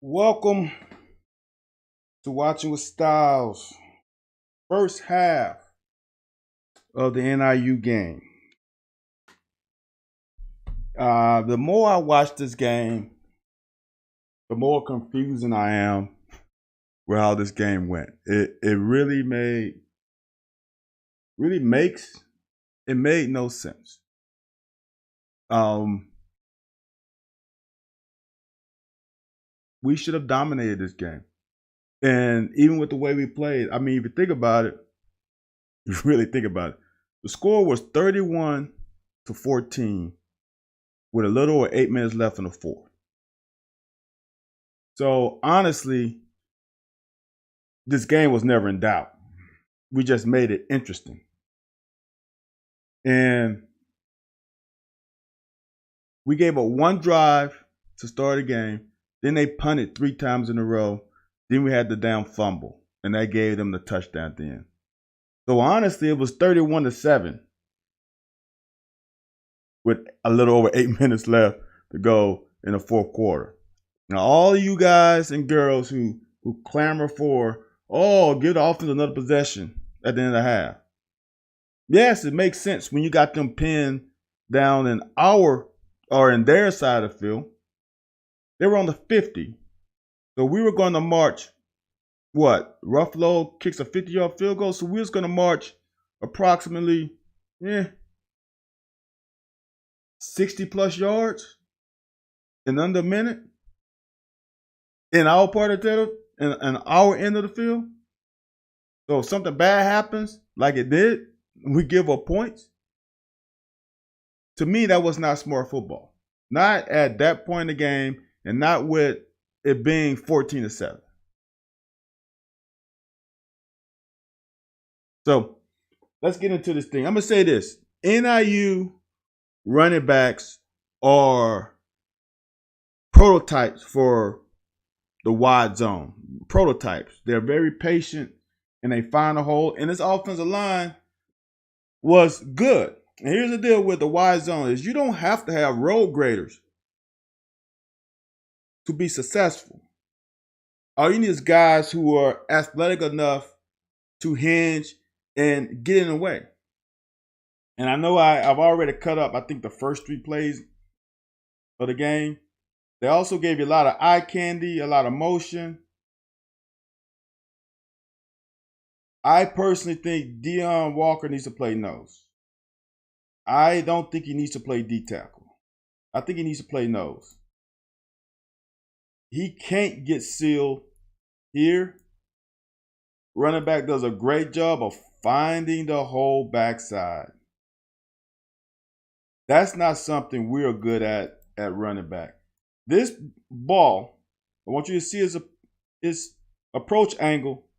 Welcome to Watching with Styles. First half of the NIU game. The more I watch this game, the more confusing I am with how this game went. It made no sense. We should have dominated this game. And even with the way we played, I mean, if you think about it, you really think about it, the score was 31-14 with a little over 8 minutes left in the fourth. So honestly, this game was never in doubt. We just made it interesting. And we gave up one drive to start the game. Then they punted 3 times in a row. Then we had the damn fumble, and that gave them the touchdown at the end. So honestly, it was 31-7 with a little over 8 minutes left to go in the fourth quarter. Now, all of you guys and girls who clamor for, give the offense another possession at the end of the half. Yes, it makes sense when you got them pinned down in in their side of the field. They were on the 50. So we were going to march, Ruffalo kicks a 50-yard field goal. So we was going to march approximately 60-plus yards in under a minute in our part of the in our end of the field. So if something bad happens, like it did, we give up points. To me, that was not smart football. Not at that point in the game. And not with it being 14-7. So let's get into this thing. I'm going to say this. NIU running backs are prototypes for the wide zone. Prototypes. They're very patient and they find a hole. And this offensive line was good. And here's the deal with the wide zone is you don't have to have road graders to be successful. All you need is guys who are athletic enough to hinge and get in the way. And I know I've already cut up, I think, the first 3 plays of the game. They also gave you a lot of eye candy, a lot of motion. I personally think Deion Walker needs to play nose. I don't think he needs to play D tackle. I think he needs to play nose. He can't get sealed here. Running back does a great job of finding the whole backside. That's not something we're good at running back. This ball, I want you to see its approach angle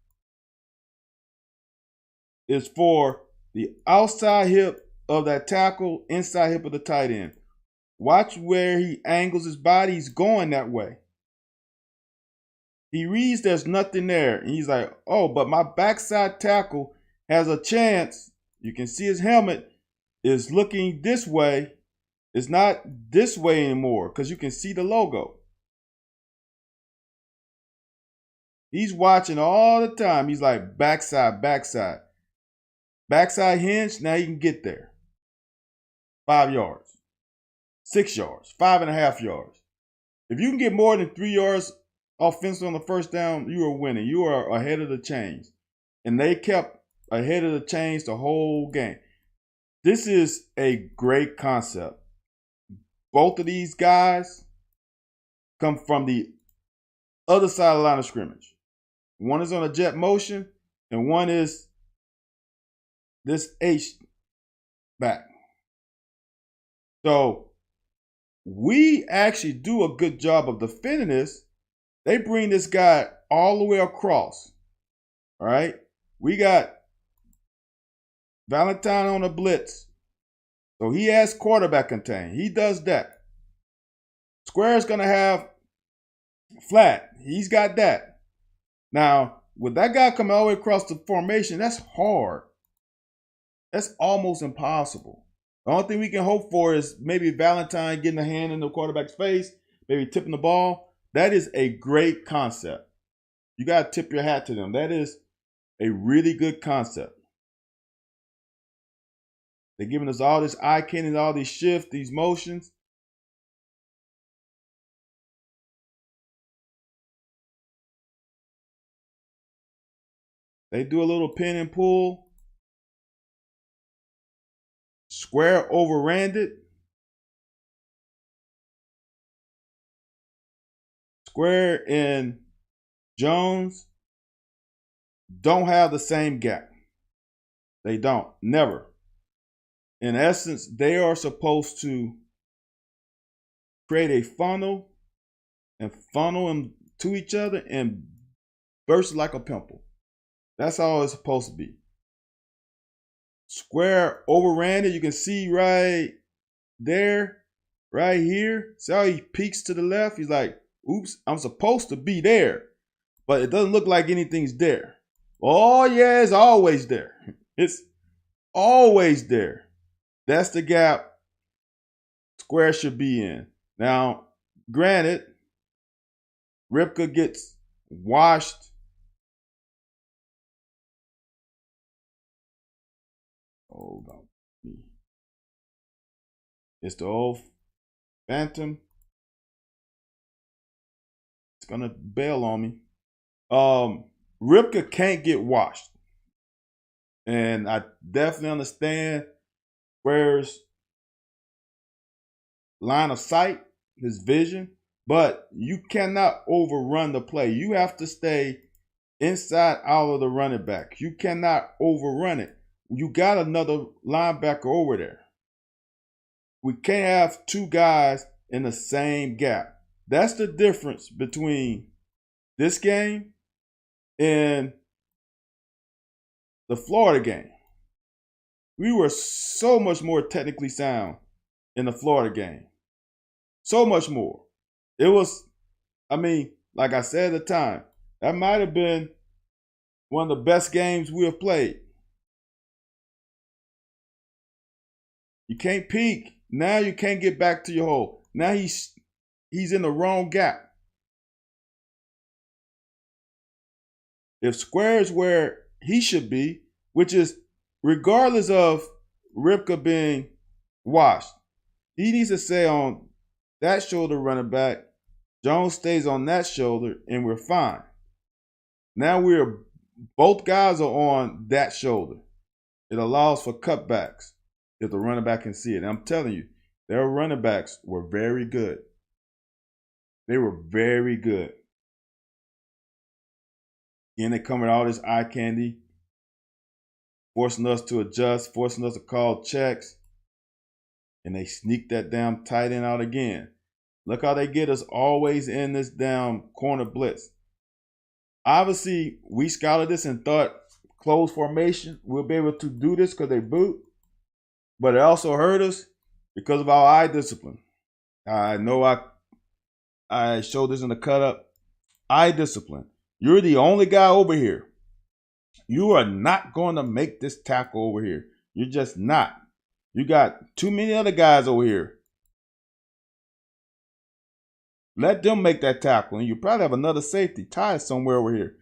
is for the outside hip of that tackle, inside hip of the tight end. Watch where he angles his body. He's going that way. He reads there's nothing there. And he's like, oh, but my backside tackle has a chance. You can see his helmet is looking this way. It's not this way anymore because you can see the logo. He's watching all the time. He's like, backside, backside. Backside hinge, now he can get there. 5 yards, 6 yards, 5.5 yards. If you can get more than 3 yards offensive on the first down, you are winning. You are ahead of the chains. And they kept ahead of the chains the whole game. This is a great concept. Both of these guys come from the other side of the line of scrimmage. One is on a jet motion, and one is this H back. So we actually do a good job of defending this. They bring this guy all the way across. All right. We got Valentine on a blitz. So he has quarterback contain. He does that. Square's going to have flat. He's got that. Now, with that guy coming all the way across the formation, that's hard. That's almost impossible. The only thing we can hope for is maybe Valentine getting a hand in the quarterback's face, maybe tipping the ball. That is a great concept. You got to tip your hat to them. That is a really good concept. They're giving us all this eye candy, all these shifts, these motions. They do a little pin and pull. Square overran it. Square and Jones don't have the same gap. They don't. Never. In essence, they are supposed to create a funnel and funnel them to each other and burst like a pimple. That's all it's supposed to be. Square overran it. You can see right there, right here. See how he peeks to the left? He's like, oops, I'm supposed to be there. But it doesn't look like anything's there. Oh, yeah, it's always there. It's always there. That's the gap Square should be in. Now, granted, Ripka gets washed. Hold on. It's the old Phantom. It's going to bail on me. Ripka can't get washed. And I definitely understand Square's line of sight, his vision, but you cannot overrun the play. You have to stay inside out of the running back. You cannot overrun it. You got another linebacker over there. We can't have two guys in the same gap. That's the difference between this game and the Florida game. We were so much more technically sound in the Florida game. So much more. It was, like I said at the time, that might have been one of the best games we have played. You can't peek. Now you can't get back to your hole. Now he's in the wrong gap. If Square is where he should be, which is regardless of Ripka being washed, he needs to stay on that shoulder running back. Jones stays on that shoulder, and we're fine. Now both guys are on that shoulder. It allows for cutbacks if the running back can see it. And I'm telling you, their running backs were very good. They were very good. Again, they come with all this eye candy, forcing us to adjust, forcing us to call checks, and they sneak that damn tight end out again. Look how they get us always in this damn corner blitz. Obviously, we scouted this and thought closed formation, we'll be able to do this because they boot, but it also hurt us because of our eye discipline. I know I showed this in the cut up. Eye discipline. You're the only guy over here. You are not going to make this tackle over here. You're just not. You got too many other guys over here. Let them make that tackle, and you probably have another safety tied somewhere over here.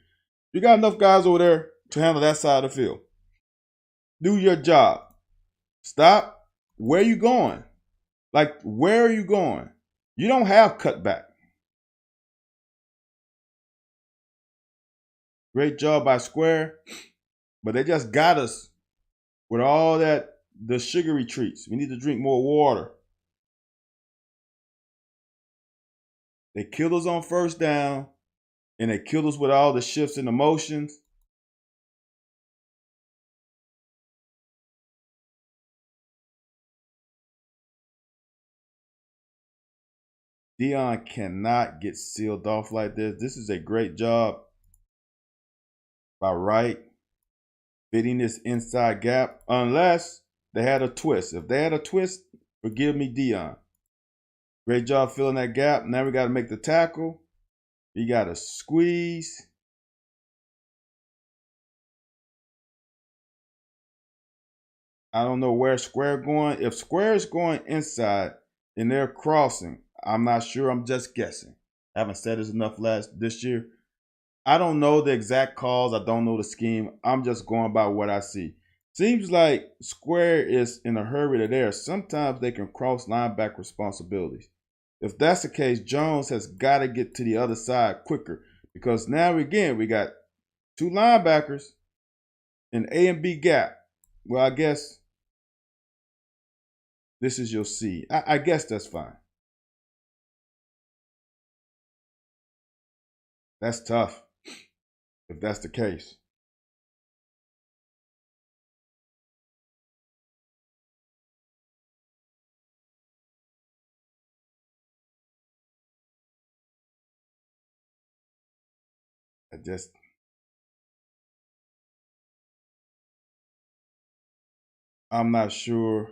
You got enough guys over there to handle that side of the field. Do your job. Stop. Where are you going? Like, where are you going? You don't have cutback. Great job by Square, but they just got us with all that, the sugary treats. We need to drink more water. They killed us on first down, and they killed us with all the shifts and the motions. Dion cannot get sealed off like this. This is a great job by Wright fitting this inside gap, unless they had a twist. If they had a twist, forgive me, Dion. Great job filling that gap. Now we got to make the tackle. You got to squeeze. I don't know where Square going. If Square is going inside and they're crossing, I'm not sure. I'm just guessing. I haven't said this enough this year. I don't know the exact calls. I don't know the scheme. I'm just going by what I see. Seems like Square is in a hurry to there. Sometimes they can cross linebacker responsibilities. If that's the case, Jones has got to get to the other side quicker, because now again we got two linebackers in A and B gap. Well, I guess this is your C. I guess that's fine. That's tough if that's the case. I'm not sure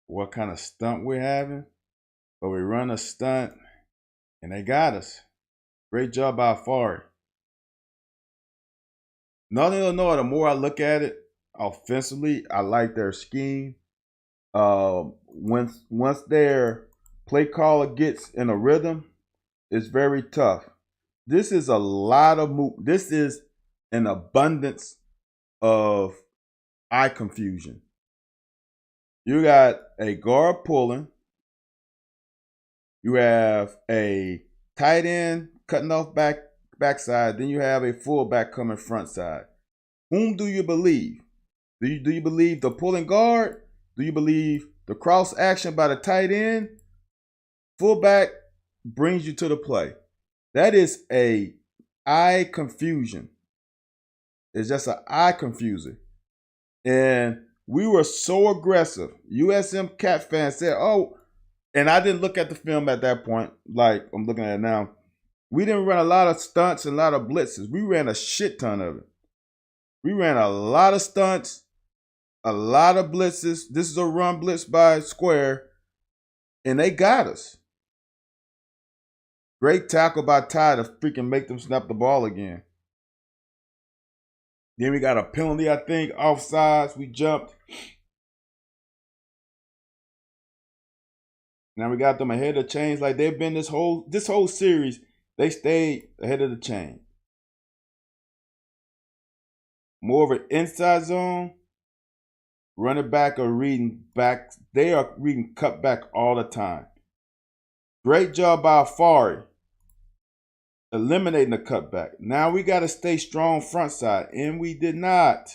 what kind of stunt we're having, but we run a stunt and they got us. Great job by Fari. Northern Illinois, the more I look at it offensively, I like their scheme. Once their play caller gets in a rhythm, it's very tough. This is a lot of this is an abundance of eye confusion. You got a guard pulling. You have a tight end cutting off backside. Then you have a fullback coming front side. Whom do you believe? Do you believe the pulling guard? Do you believe the cross action by the tight end? Fullback brings you to the play. That is a eye confusion. It's just an eye confuser. And we were so aggressive. USM Cat fans said, oh, and I didn't look at the film at that point like I'm looking at it now. We didn't run a lot of stunts and a lot of blitzes. We ran a shit ton of it. We ran a lot of stunts, a lot of blitzes. This is a run blitz by Square, and they got us. Great tackle by Ty to freaking make them snap the ball again. Then we got a penalty, I think, offsides. We jumped. Now we got them ahead of the chains like they've been this whole series. They stayed ahead of the chain. More of an inside zone. Running back are reading back. They are reading cut back all the time. Great job by Fari eliminating the cutback. Now we got to stay strong front side, and we did not.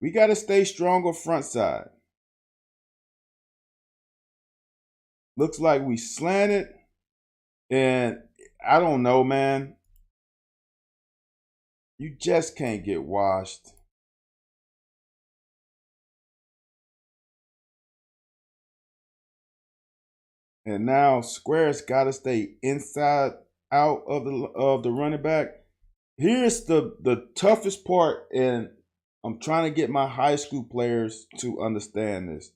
We got to stay stronger front side. Looks like we slanted, and I don't know, man. You just can't get washed. And now Square's got to stay inside out of the running back. Here's the toughest part, and I'm trying to get my high school players to understand this,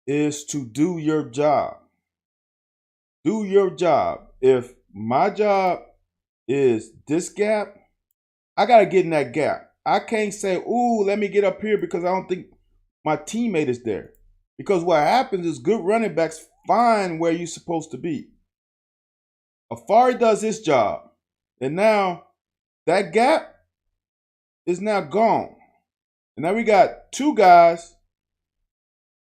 is to do your job. Do your job. If my job is this gap. I got to get in that gap. I can't say, ooh, let me get up here because I don't think my teammate is there. Because what happens is good running backs find where you're supposed to be. Afari does his job. And now that gap is now gone. And now we got two guys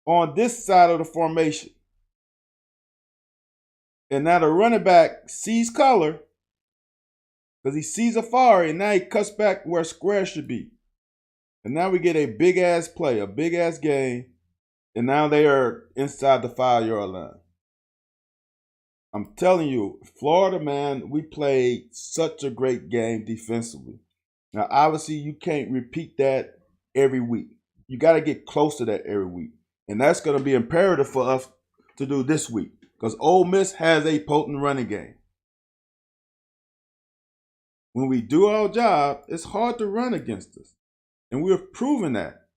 on this side of the formation. And now the running back sees color because he sees Afari, and now he cuts back where square should be. And now we get a big-ass play, a big-ass game, and now they are inside the 5-yard line. I'm telling you, Florida, man, we played such a great game defensively. Now, obviously, you can't repeat that every week. You got to get close to that every week. And that's going to be imperative for us to do this week because Ole Miss has a potent running game. When we do our job, it's hard to run against us. And we're proving that.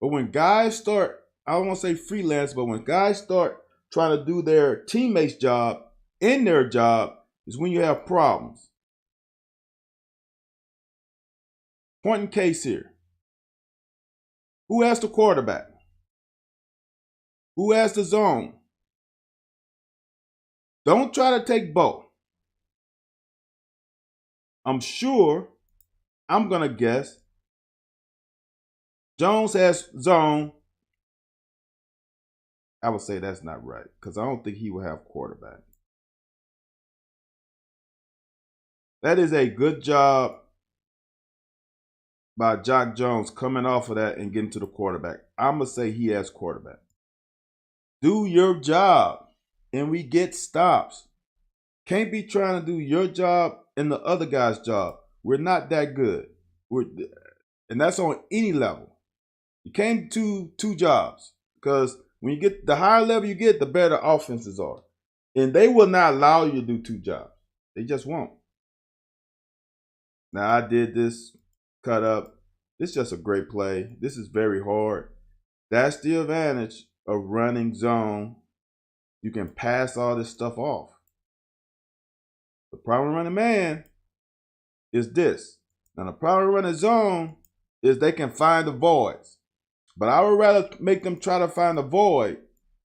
But when guys start, I don't want to say freelance, but when guys start trying to do their teammates' job in their job is when you have problems. Point in case here. Who has the quarterback? Who has the zone? Don't try to take both. I'm sure, I'm going to guess, Jones has zone. I would say that's not right because I don't think he will have quarterback. That is a good job by Jock Jones coming off of that and getting to the quarterback. I'm going to say he has quarterback. Do your job and we get stops. Can't be trying to do your job and the other guy's job. We're not that good. And that's on any level. You can't do two jobs because when you get the higher level you get, the better offenses are. And they will not allow you to do two jobs. They just won't. Now, I did this cut up. This is just a great play. This is very hard. That's the advantage of running zone. You can pass all this stuff off. The problem running man is this. Now, the problem running zone is they can find the voids. But I would rather make them try to find the void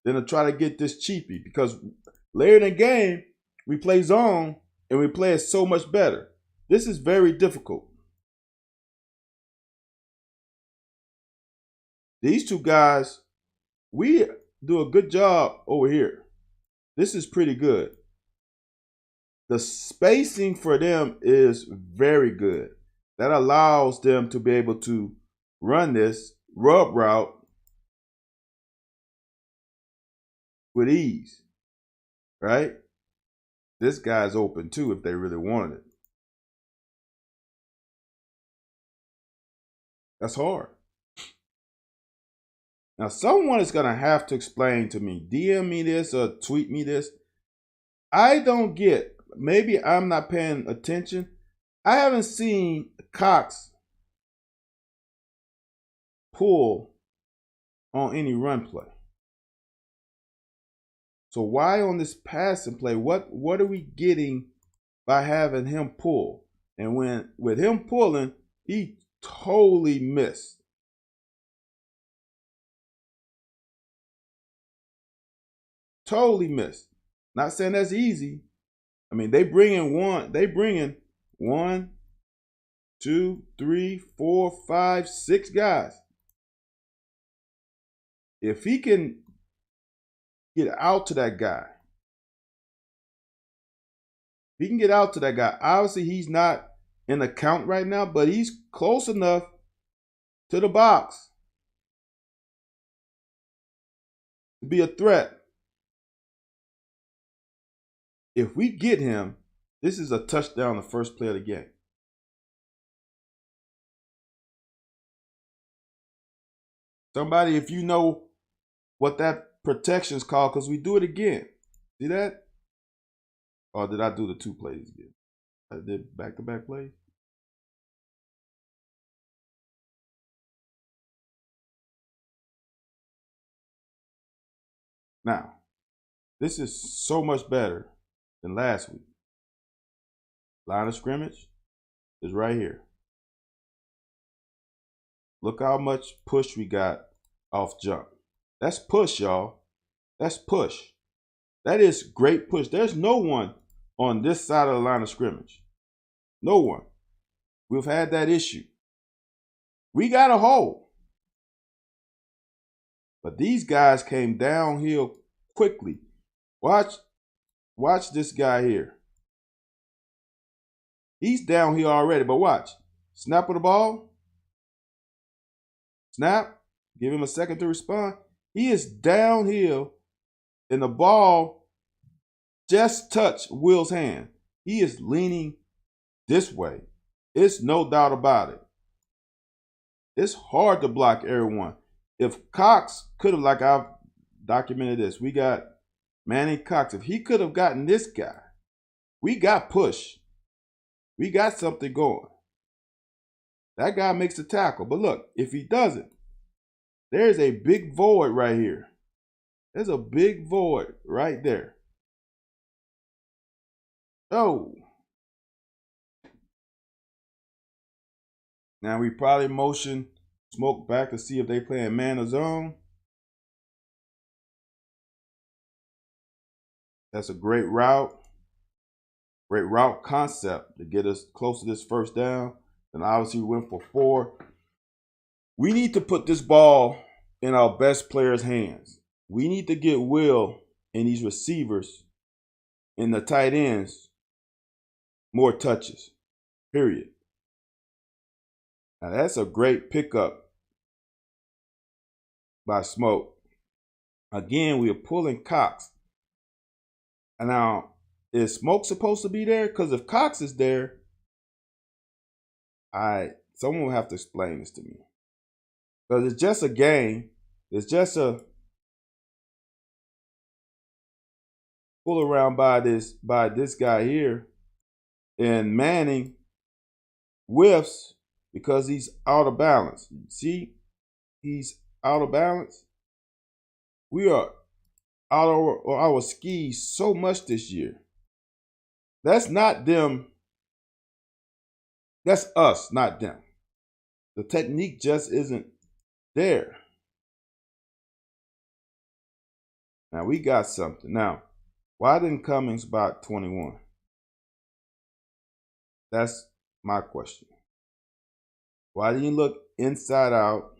than to try to get this cheapy because later in the game, we play zone and we play it so much better. This is very difficult. These two guys, we do a good job over here. This is pretty good. The spacing for them is very good. That allows them to be able to run this rub route with ease, right? This guy's open too if they really wanted it. That's hard. Now, someone is going to have to explain to me, DM me this or tweet me this. I don't get, maybe I'm not paying attention. I haven't seen Cox pull on any run play. So why on this passing play? What are we getting by having him pull? And with him pulling, he totally missed. Totally missed. Not saying that's easy. I mean, they bring in one, 2, 3, 4, 5, 6 guys. If he can get out to that guy, obviously he's not in the count right now, but he's close enough to the box to be a threat. If we get him, this is a touchdown, the first play of the game. Somebody, if you know what that protection is called, because we do it again. See that? Or did I do the 2 plays again? I did back-to-back plays. Now, this is so much better than last week. Line of scrimmage is right here. Look how much push we got off jump. That's push, y'all. That's push. That is great push. There's no one on this side of the line of scrimmage. No one. We've had that issue. We got a hole. But these guys came downhill quickly. Watch this guy here. He's downhill already, but watch. Snap of the ball. Snap. Give him a second to respond. He is downhill, and the ball just touched Will's hand. He is leaning this way. It's no doubt about it. It's hard to block everyone. If Cox could have, like I've documented this, we got Manny Cox. If he could have gotten this guy, we got push. We got something going. That guy makes the tackle. But look, if he doesn't, there's a big void right here. There's a big void right there. Oh. Now we probably motion Smoke back to see if they playing man or zone. That's a great route. Great route concept to get us close to this first down. And obviously we went for 4. We need to put this ball in our best players' hands. We need to get Will and these receivers and the tight ends more touches, period. Now that's a great pickup by Smoke. Again, we are pulling Cox. And now, is Smoke supposed to be there? Because if Cox is there, someone will have to explain this to me. Because it's just a game. It's just a pull around by this guy here. And Manning whiffs because he's out of balance. See, he's out of balance. We are out of our skis so much this year. That's not them. That's us, not them. The technique just isn't there. Now we got something. Now, why didn't Cummings block 21? That's my question. Why didn't you look inside out?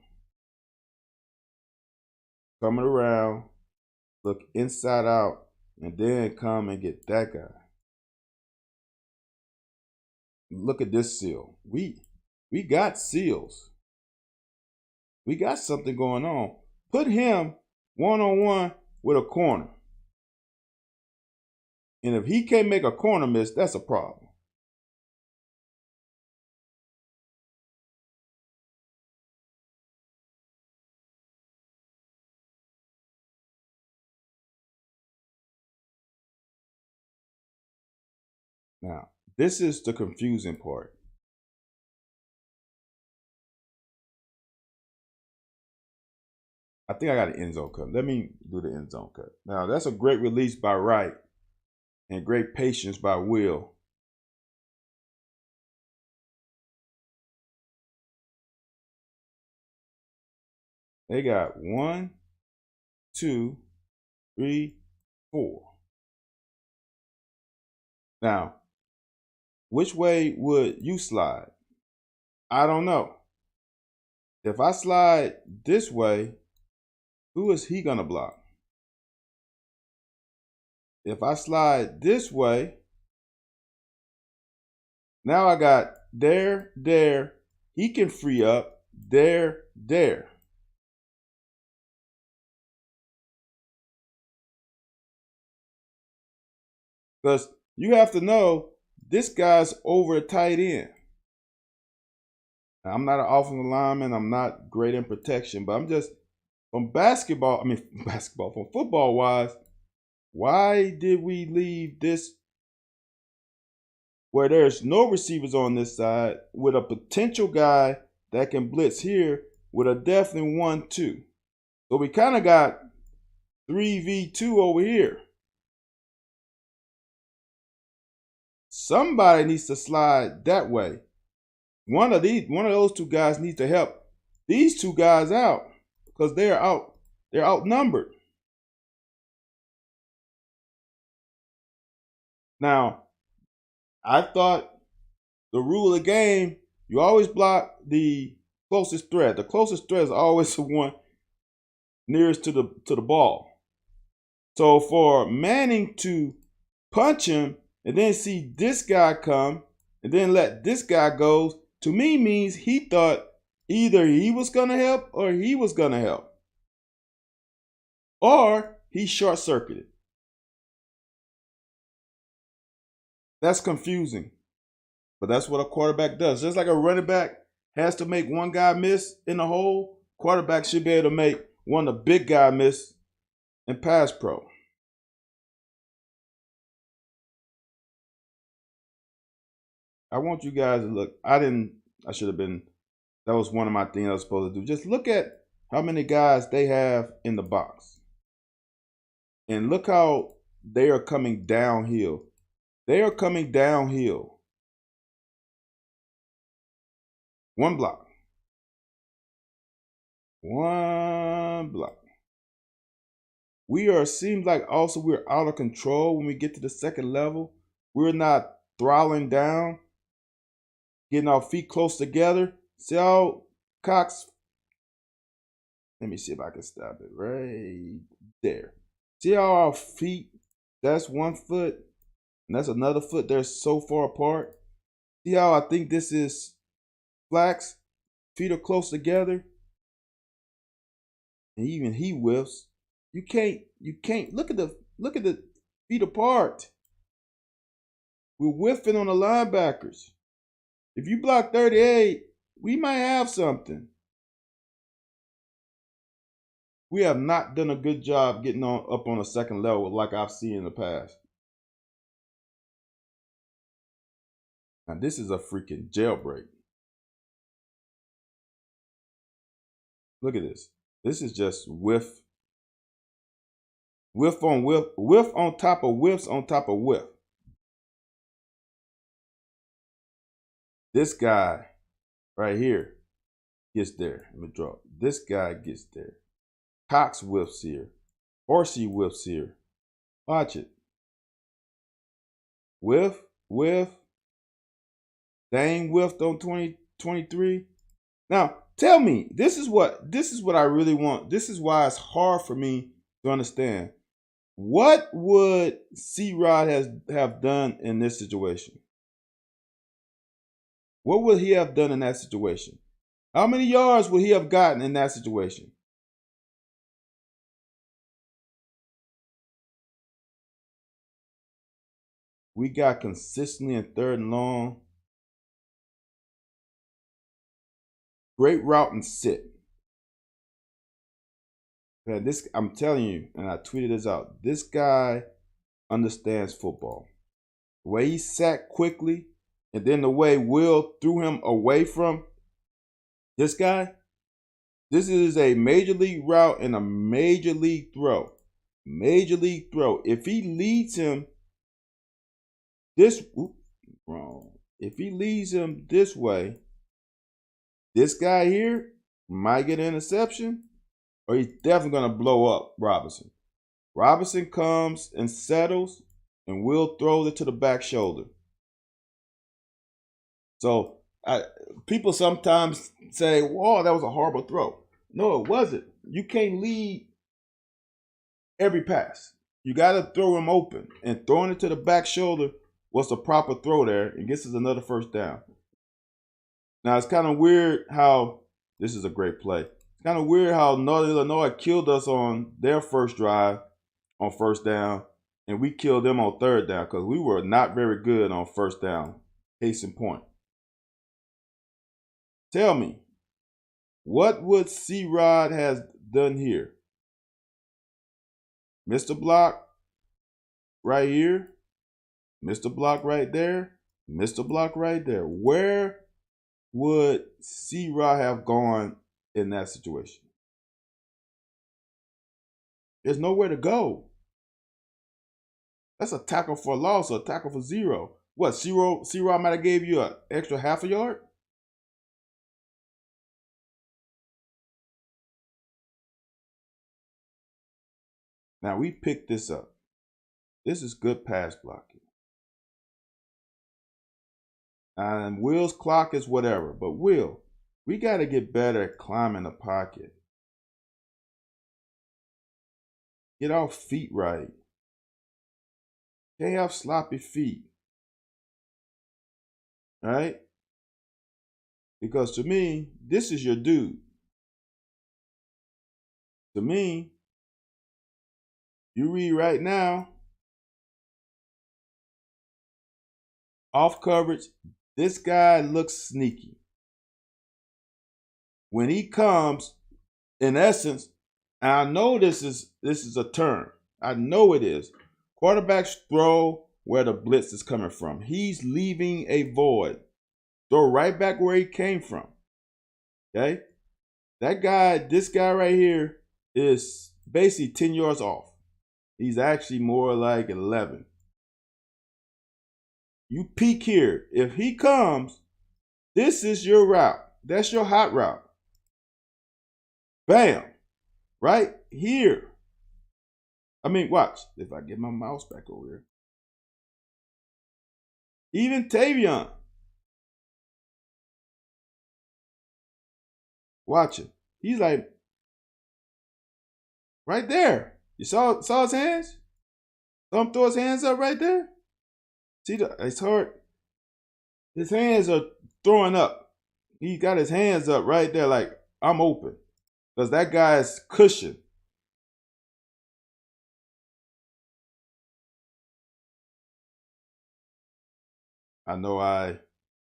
Coming around, look inside out, and then come and get that guy. Look at this seal. We got seals. We got something going on. Put him one-on-one with a corner. And if he can't make a corner miss, that's a problem. Now, this is the confusing part. I think I got an end zone cut. Let me do the end zone cut. Now, that's a great release by Wright and great patience by Will. They got 1, 2, 3, 4. Now, which way would you slide? I don't know. If I slide this way, who is he going to block? If I slide this way, now I got there. He can free up there. Because you have to know this guy's over a tight end. Now, I'm not an offensive lineman. I'm not great in protection, but I'm just from from football wise, why did we leave this where there's no receivers on this side with a potential guy that can blitz here with a definitely 1-2? So we kind of got 3v2 over here. Somebody needs to slide that way. One of those two guys needs to help these two guys out because they're outnumbered. Now, I thought the rule of the game, you always block the closest threat. The closest threat is always the one nearest to the ball. So for Manning to punch him and then see this guy come and then let this guy go, to me means he thought either he was going to help or he was going to help. Or he short-circuited. That's confusing. But that's what a quarterback does. Just like a running back has to make one guy miss in the hole, quarterback should be able to make one of the big guy miss in pass pro. I want you guys to look. That was one of my things I was supposed to do. Just look at how many guys they have in the box. And look how they are coming downhill. They are coming downhill. One block. One block. Seems like also we're out of control when we get to the second level. We're not throttling down, getting our feet close together. See how Cox, let me see if I can stop it right there. See how our feet, that's one foot, and that's another foot. They're so far apart. See how I think this is flax? Feet are close together. And even he whiffs. You can't look at the feet apart. We're whiffing on the linebackers. If you block 38, we might have something. We have not done a good job getting up on a second level like I've seen in the past. Now this is a freaking jailbreak. Look at this. This is just whiff. Whiff on whiff. Whiff on top of whiffs on top of whiff. This guy right here gets there. Let me draw. This guy gets there. Cox whiffs here. Horsey whiffs here. Watch it. Whiff, whiff. Dang whiffed on 2023. Now, tell me, this is what I really want. This is why it's hard for me to understand. What would C-Rod have done in this situation? What would he have done in that situation? How many yards would he have gotten in that situation? We got consistently in third and long. Great route and sit. Man, I'm telling you, and I tweeted this out. This guy understands football. The way he sat quickly, and then the way Will threw him away from this guy. This is a major league route and a major league throw. Major league throw. If he leads him If he leads him this way, this guy here might get an interception, or he's definitely going to blow up Robinson. Robinson comes and settles, and Will throws it to the back shoulder. So people sometimes say, whoa, that was a horrible throw. No, it wasn't. You can't lead every pass. You got to throw him open, and throwing it to the back shoulder was the proper throw there, and gets us another first down. Now, it's kind of weird how this is a great play. It's kind of weird how Northern Illinois killed us on their first drive on first down, and we killed them on third down because we were not very good on first down. Case in point. Tell me, what would C-Rod has done here? Mr. Block right here, Mr. Block right there, Mr. Block right there. Where would C-Rod have gone in that situation? There's nowhere to go. That's a tackle for a loss or a tackle for zero. What, C-Rob might have gave you an extra half a yard? Now we picked this up. This is good pass blocking. And Will's clock is whatever, but Will, we got to get better at climbing the pocket. Get our feet right. Can't have sloppy feet. Right? Because to me, this is your dude. To me, you read right now, off coverage, this guy looks sneaky. When he comes, in essence, and I know this is a turn. I know it is. Quarterbacks throw where the blitz is coming from. He's leaving a void. Throw right back where he came from. Okay? This guy right here is basically 10 yards off. He's actually more like 11. You peek here. If he comes, this is your route. That's your hot route. Bam. Right here. I mean, watch. If I get my mouse back over here. Even Tavion. Watch it. He's like, right there. You saw his hands? Saw him throw his hands up right there? See, it's hard. His hands are throwing up. He got his hands up right there like, I'm open. Because that guy's cushion. I know I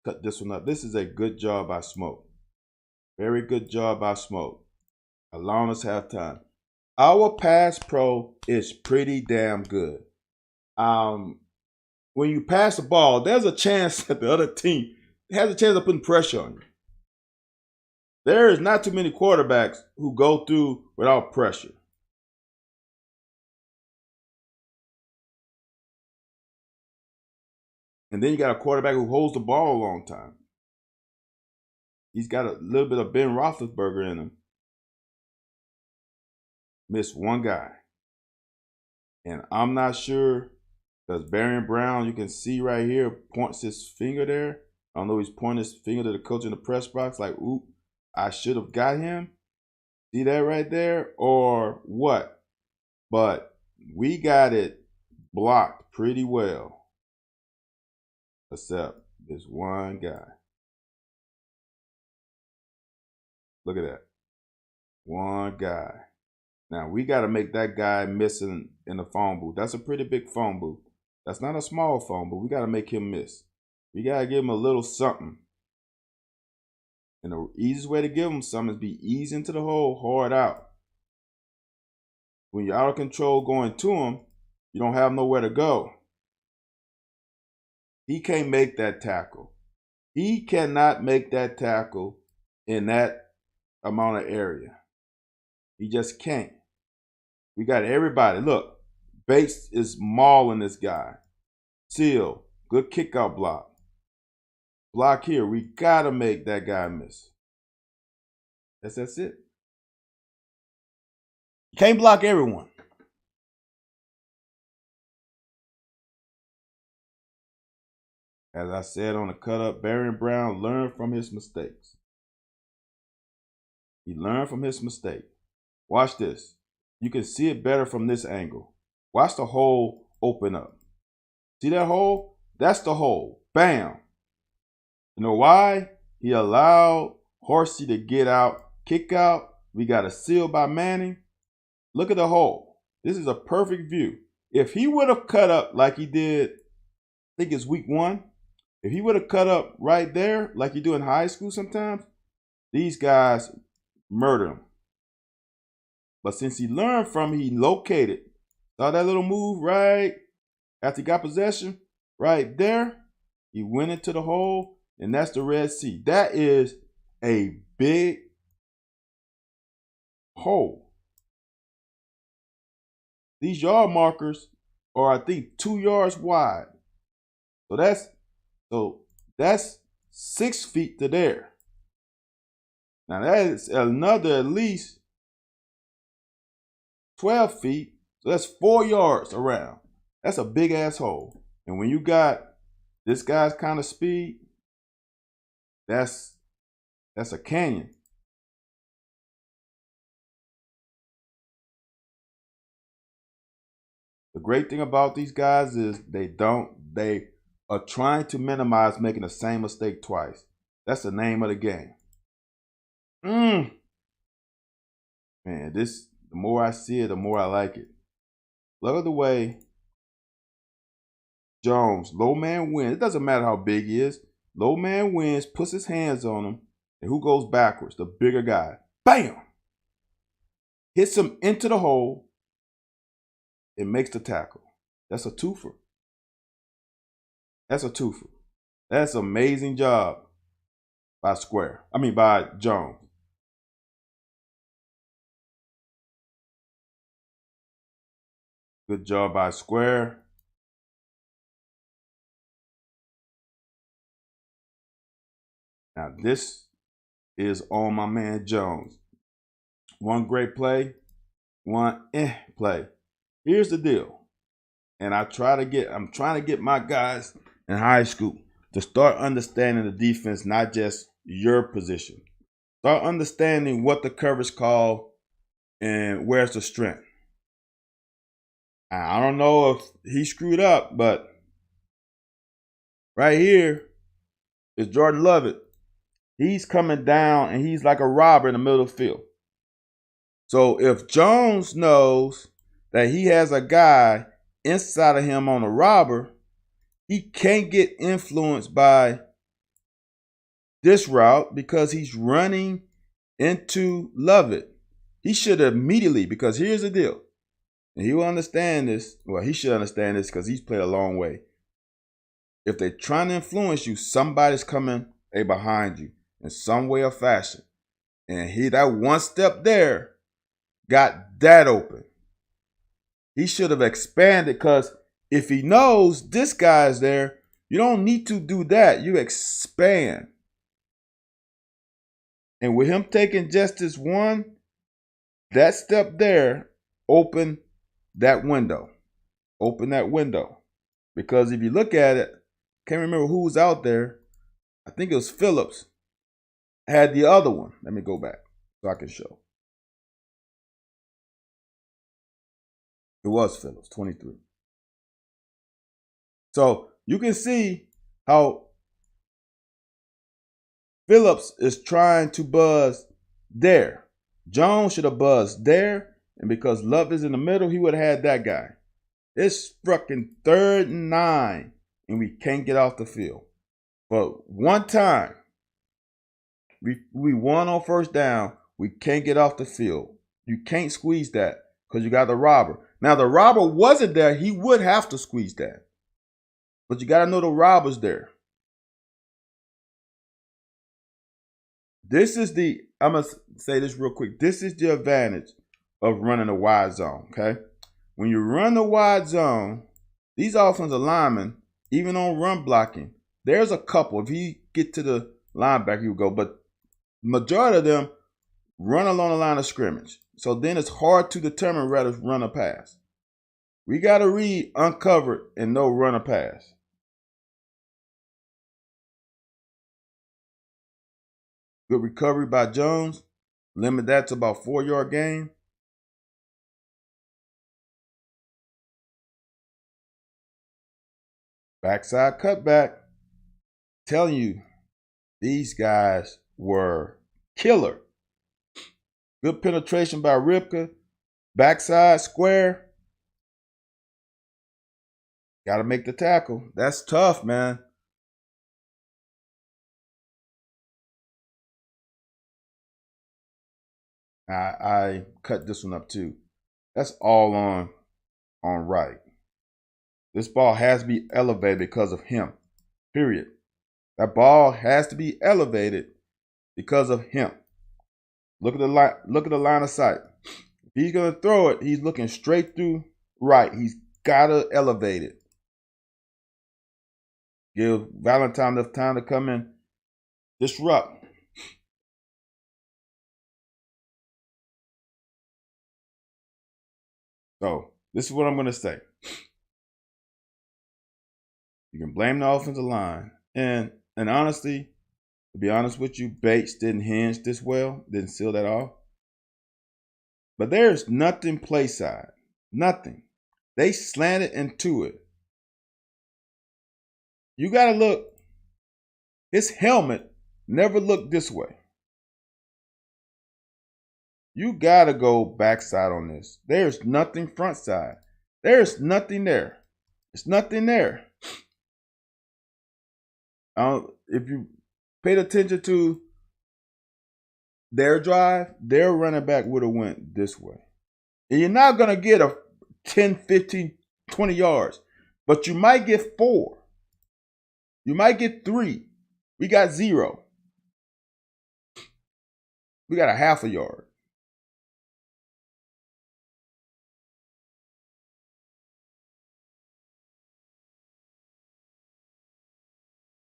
cut this one up. This is a good job by Smoke. Very good job by Smoke. Allowing us halftime. Our pass pro is pretty damn good. When you pass the ball, there's a chance that the other team has a chance of putting pressure on you. There is not too many quarterbacks who go through without pressure. And then you got a quarterback who holds the ball a long time. He's got a little bit of Ben Roethlisberger in him. Missed one guy. And I'm not sure, because Barry Brown, you can see right here, points his finger there. I don't know, he's pointing his finger to the coach in the press box like, oop, I should have got him. See that right there? Or what? But we got it blocked pretty well. Except this one guy. Look at that. One guy. Now, we got to make that guy missing in the phone booth. That's a pretty big phone booth. That's not a small phone, but we got to make him miss. We got to give him a little something. And the easiest way to give him something is be easy into the hole, hard out. When you're out of control going to him, you don't have nowhere to go. He can't make that tackle. He cannot make that tackle in that amount of area. He just can't. We got everybody. Look, Bates is mauling this guy. Seal, good kick out block. Block here. We got to make that guy miss. That's it. You can't block everyone. As I said on the cut up, Barry Brown learned from his mistakes. He learned from his mistake. Watch this. You can see it better from this angle. Watch the hole open up. See that hole? That's the hole. Bam. You know why? He allowed Horsey to get out, kick out. We got a seal by Manning. Look at the hole. This is a perfect view. If he would have cut up like he did, I think it's week 1. If he would have cut up right there like you do in high school sometimes, these guys murder him. But since he learned from it, he located. Saw that little move right after he got possession? Right there. He went into the hole, and that's the Red Sea. That is a big hole. These yard markers are, I think, 2 yards wide. So that's 6 feet to there. Now that is another at least 12 feet. So that's 4 yards around. That's a big ass hole. And when you got this guy's kind of speed, that's a canyon. The great thing about these guys is they are trying to minimize making the same mistake twice. That's the name of the game. Man, the more I see it, the more I like it. Look at the way Jones, low man wins. It doesn't matter how big he is. Low man wins, puts his hands on him, and who goes backwards? The bigger guy. Bam! Hits him into the hole and makes the tackle. That's a twofer. That's an amazing job by Jones. Good job by Square. Now this is on my man Jones. One great play, one play. Here's the deal. And I'm trying to get my guys in high school to start understanding the defense, not just your position. Start understanding what the coverage call and where's the strength. I don't know if he screwed up, but right here is Jordan Lovett. He's coming down and he's like a robber in the middle of the field. So if Jones knows that he has a guy inside of him on a robber, he can't get influenced by this route because he's running into Lovett. He should immediately, because here's the deal, and he will understand this. Well, he should understand this because he's played a long way. If they're trying to influence you, somebody's coming behind you in some way or fashion. And that one step there got that open. He should have expanded, because if he knows this guy's there, you don't need to do that. You expand. And with him taking just this one, that step there opened that window. Because if you look at it, can't remember who was out there. I think it was Phillips. Had the other one. Let me go back so I can show. It was Phillips, 23. So you can see how Phillips is trying to buzz there. Jones should have buzzed there, and because Love is in the middle, he would have had that guy. It's fucking 3rd and 9, and we can't get off the field. But one time, we won on 1st down. We can't get off the field. You can't squeeze that because you got the robber. Now, the robber wasn't there. He would have to squeeze that. But you got to know the robber's there. I'm going to say this real quick. This is the advantage of running a wide zone, okay? When you run the wide zone, these offensive linemen, even on run blocking, there's a couple. If he get to the linebacker, he will go. But majority of them run along the line of scrimmage. So then it's hard to determine whether to run or pass. We got to read uncovered and no run or pass. Good recovery by Jones. Limit that to about 4-yard gain. Backside cutback. Telling you, these guys were killer. Good penetration by Ripka. Backside square. Got to make the tackle. That's tough, man. I cut this one up too. That's all on right. This ball has to be elevated because of him. Period. That ball has to be elevated because of him. Look at the line of sight. If he's gonna throw it, he's looking straight through right. He's gotta elevate it. Give Valentine enough time to come in, disrupt. So this is what I'm going to say. You can blame the offensive line. And honestly, to be honest with you, Bates didn't hinge this well, didn't seal that off. But there's nothing play side. Nothing. They slanted into it. You got to look. His helmet never looked this way. You got to go backside on this. There's nothing front side. There's nothing there. There's nothing there. If you paid attention to their drive, their running back would have went this way. And you're not going to get a 10, 15, 20 yards, but you might get 4. You might get 3. We got 0. We got a half a yard.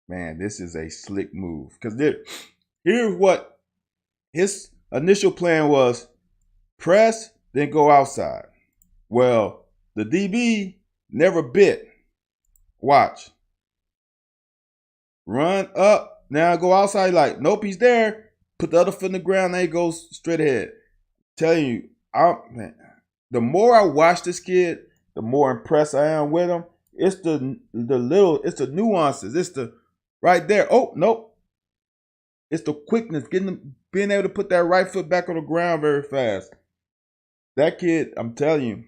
Man, this is a slick move. Because here's what his initial plan was: press, then go outside. Well, the DB never bit. Watch. Run up, now go outside. Like, nope, he's there. Put the other foot in the ground, now he goes straight ahead. Telling you, man, the more I watch this kid, the more impressed I am with him. It's the nuances. It's the right there. Oh, nope. It's the quickness, being able to put that right foot back on the ground very fast. That kid, I'm telling you,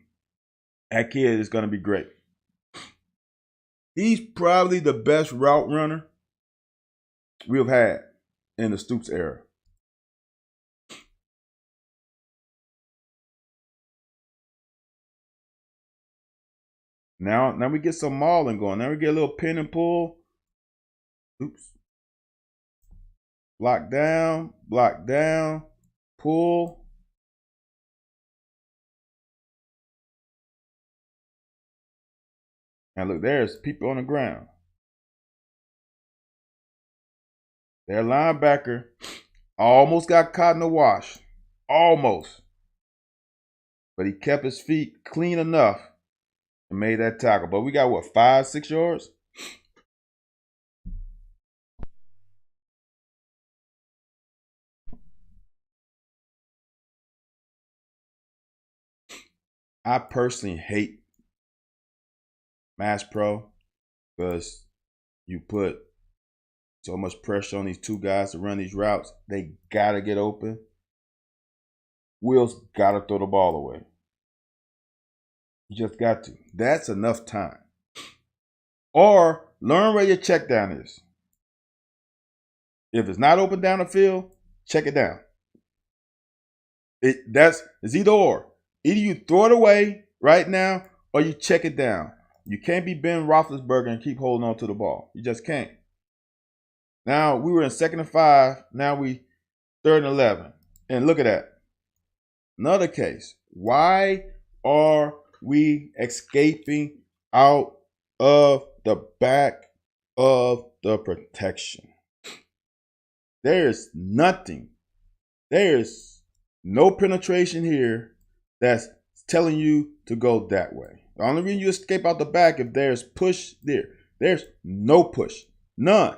that kid is going to be great. He's probably the best route runner we've had in the Stoops era. Now we get some mauling going. Now we get a little pin and pull. Oops. Block down, pull. And look, there's people on the ground. Their linebacker almost got caught in the wash. Almost. But he kept his feet clean enough and made that tackle. But we got, what, 5, 6 yards? I personally hate Mass Pro because you put so much pressure on these two guys to run these routes. They got to get open. Will's got to throw the ball away. You just got to. That's enough time. Or learn where your check down is. If it's not open down the field, check it down. It's either or. Either you throw it away right now or you check it down. You can't be Ben Roethlisberger and keep holding on to the ball. You just can't. Now, we were in 2nd and 5. Now we 3rd and 11. And look at that. Another case. Why are we escaping out of the back of the protection? There's nothing. There's no penetration here that's telling you to go that way. The only reason you escape out the back if there's push there. There's no push. None.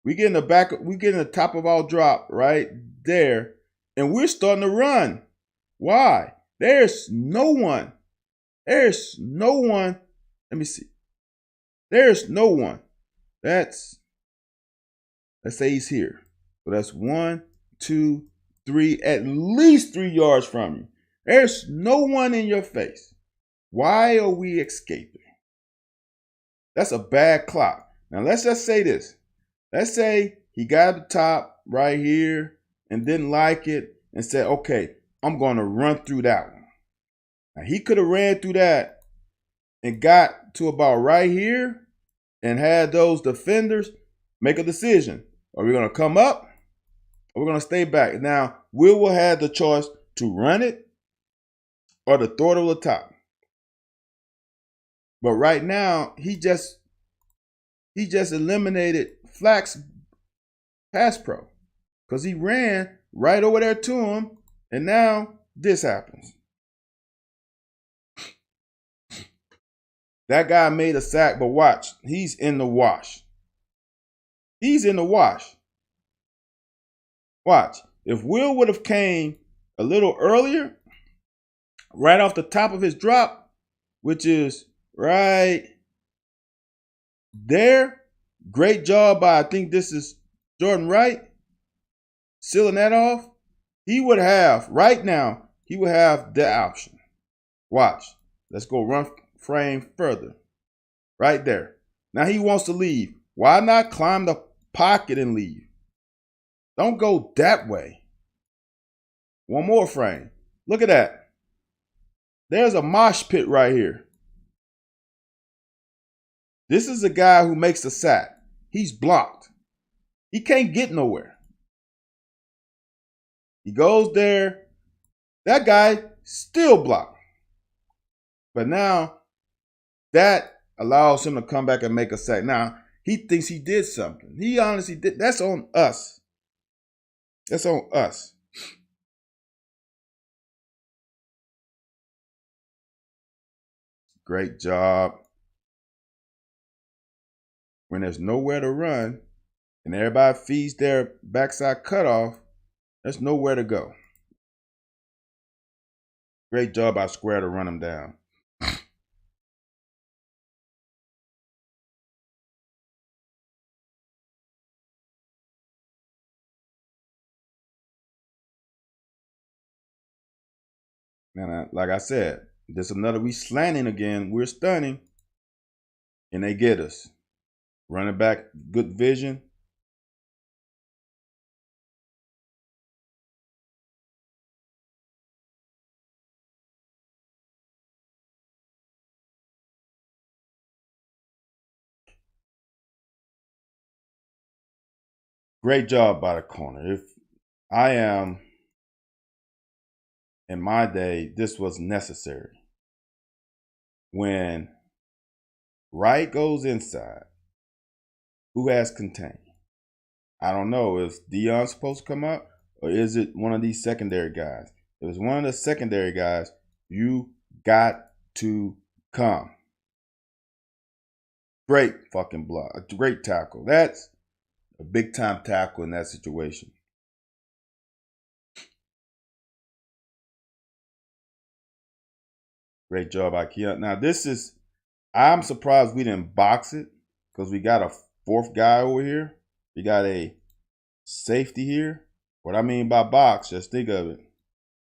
We get in the back, we get in the top of our drop right there, and we're starting to run. Why? There's no one. There's no one. Let me see. There's no one. Let's say he's here. So that's 1, 2, 3, at least 3 yards from you. There's no one in your face. Why are we escaping? That's a bad clock. Now let's just say this. Let's say he got the top right here and didn't like it and said, okay, I'm going to run through that one. Now he could have ran through that and got to about right here and had those defenders make a decision. Are we going to come up or we're going to stay back? Now, will have the choice to run it or to throw it over the top. But right now, he he just eliminated Flack's pass pro because he ran right over there to him, and now this happens. That guy made a sack, but watch, he's in the wash. He's in the wash. Watch. If Will would have came a little earlier, right off the top of his drop, which is right there, great job by, I think this is Jordan Wright, sealing that off. He would have, right now, he would have the option. Watch. Let's go run frame further. Right there. Now he wants to leave. Why not climb the pocket and leave? Don't go that way. One more frame. Look at that. There's a mosh pit right here. This is a guy who makes the sack. He's blocked. He can't get nowhere. He goes there. That guy still blocked. But now that allows him to come back and make a sack. Now, he thinks he did something. He honestly did. That's on us. That's on us. Great job. When there's nowhere to run and everybody feeds their backside cutoff, there's nowhere to go. Great job by Square to run him down. Now, like I said, this another, we slanting again. We're stunning. And they get us. Running back, good vision. Great job by the corner. If I am in my day, this was necessary. When Wright goes inside, who has contained? I don't know. Is Dion supposed to come up, or is it one of these secondary guys? If it was one of the secondary guys, you got to come. Great fucking block. A great tackle. That's a big time tackle in that situation. Great job, Ikea. Now this is, I'm surprised we didn't box it because we got a fourth guy over here. We got a safety here. What I mean by box, just think of it.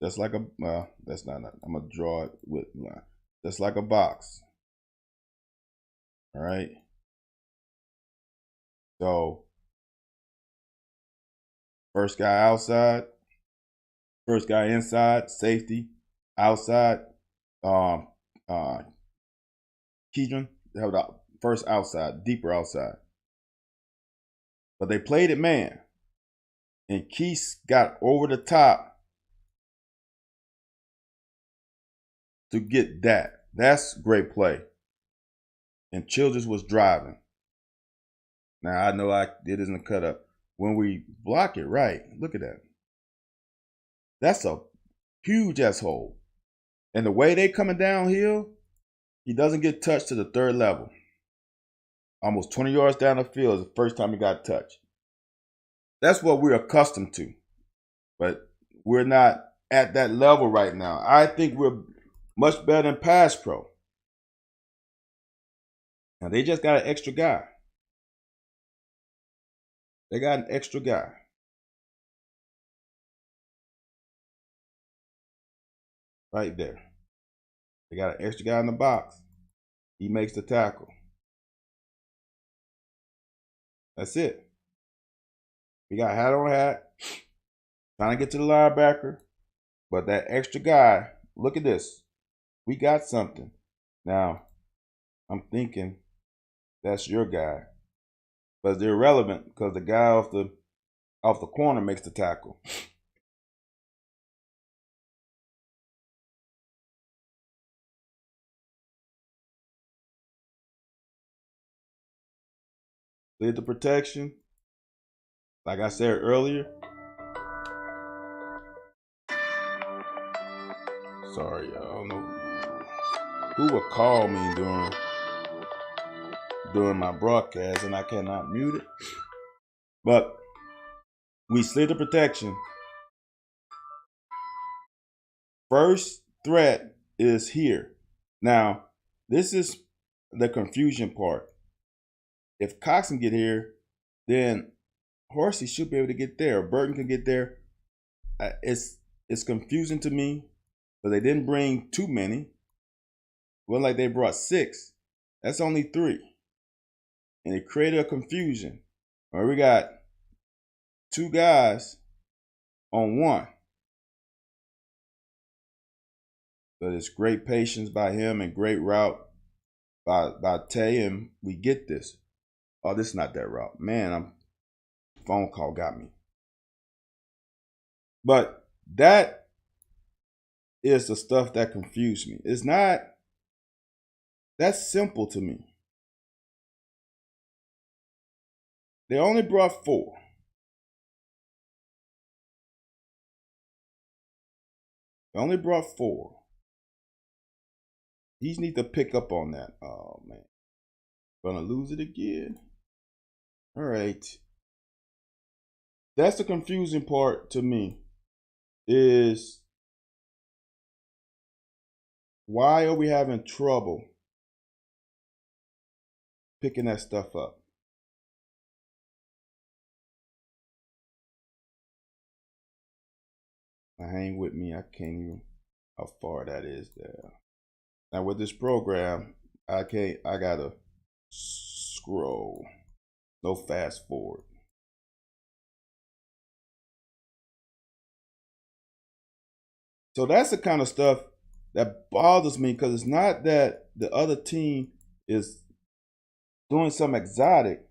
Just like a, that's not, I'm going to draw it with, just like a box. All right. So, first guy outside, first guy inside, safety, outside, Keydron, they have the first outside, deeper outside. But they played it man. And Keith got over the top to get that. That's great play. And Childress was driving. Now, I know it isn't a cut up. When we block it right, look at that. That's a huge asshole. And the way they coming downhill, he doesn't get touched to the third level. Almost 20 yards down the field is the first time he got touched. That's what we're accustomed to. But we're not at that level right now. I think we're much better than pass pro. Now, they just got an extra guy. They got an extra guy. Right there. They got an extra guy in the box. He makes the tackle. That's it. We got hat on hat. Trying to get to the linebacker. But that extra guy, look at this. We got something. Now, I'm thinking that's your guy. But it's irrelevant because the guy off the corner makes the tackle. Slid the protection. Like I said earlier. Sorry, y'all. I don't know who would call me during my broadcast, and I cannot mute it. But we slid the protection. First threat is here. Now, this is the confusion part. If Cox can get here, then Horsey should be able to get there. Burton can get there. It's confusing to me, but they didn't bring too many. Well, like they brought 6. That's only 3. And it created a confusion. Where we got 2 guys on 1. But it's great patience by him and great route by Tay, and we get this. Oh, this is not that route. Man, phone call got me. But that is the stuff that confused me. It's not, that's simple to me. They only brought 4. They only brought 4. These need to pick up on that. Oh, man. Gonna lose it again. All right. That's the confusing part to me, is why are we having trouble picking that stuff up? Now, hang with me. I can't even how far that is there. Now with this program, I gotta scroll. No fast forward. So that's the kind of stuff that bothers me, because it's not that the other team is doing something exotic.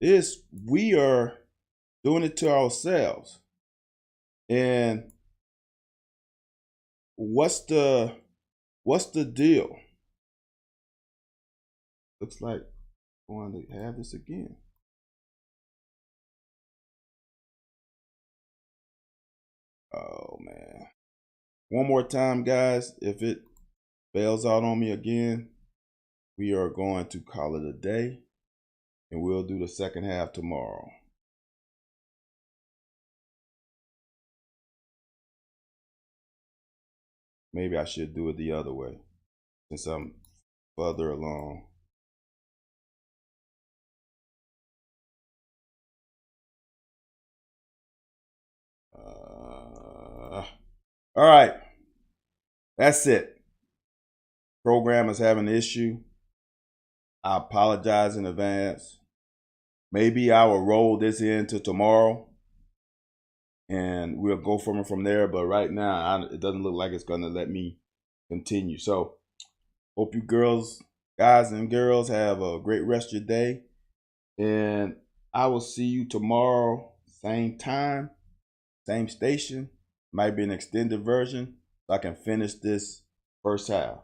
It's we are doing it to ourselves. And what's the deal? Looks like I want to have this again. Oh man. One more time, guys. If it bails out on me again, we are going to call it a day, and we'll do the second half tomorrow. Maybe I should do it the other way, since I'm further along. All right. That's it. Program is having an issue. I apologize in advance. Maybe I will roll this into tomorrow, and we'll go from there. But right now, it doesn't look like it's going to let me continue. So hope you guys and girls have a great rest of your day. And I will see you tomorrow, same time, same station. Might be an extended version so I can finish this first half.